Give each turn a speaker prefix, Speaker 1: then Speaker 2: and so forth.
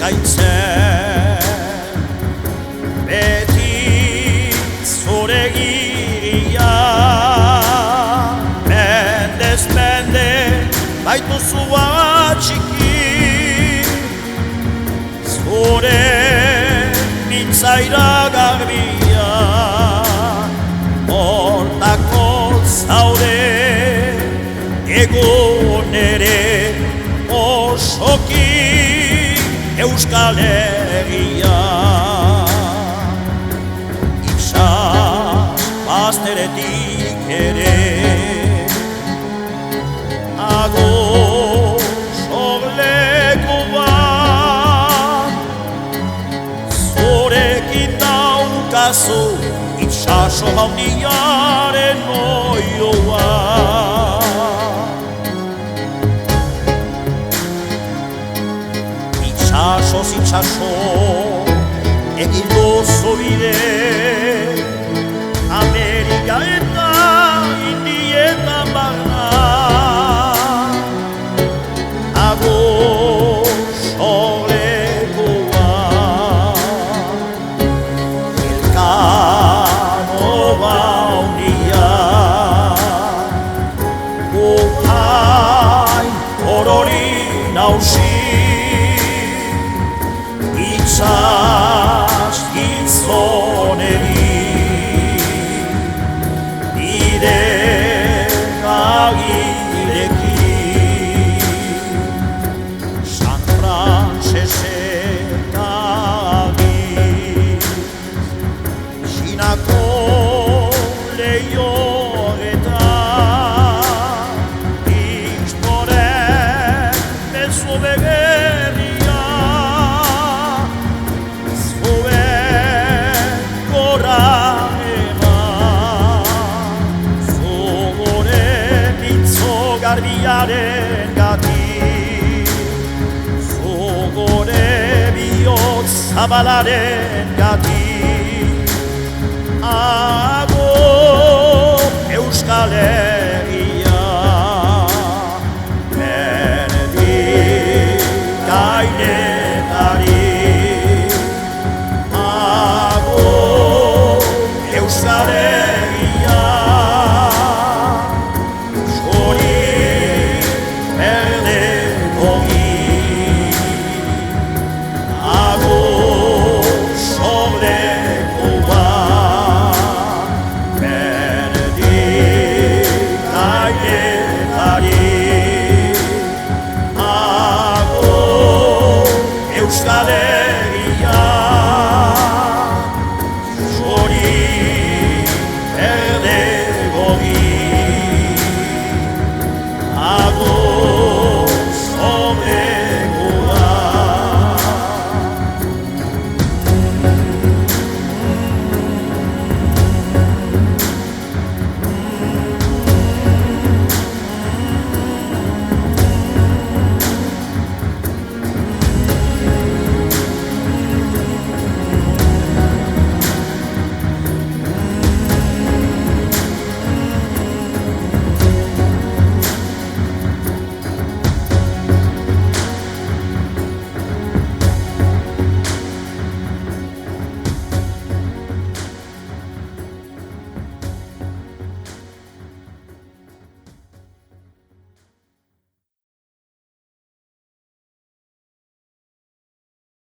Speaker 1: zaintzen beti zure giria mendez mende baituzu atxiki zure mintzaira garbia hortako zaude egun ere osoki Euskal Herria itsas bazteretik ere ados orleku bat zurekin daukazu itsaso handiaren oioa itsasoz itsaso egin duzu bide Amerika eta Indietan barna ados orlekoa Elkanova handia Upain orori nausi Itsas gizoneri nire agirekin San Francesetagi Xinako lehioretan Ixtoren mezu begerria Garbiaren gatik zugore bihotz zabalaren gatik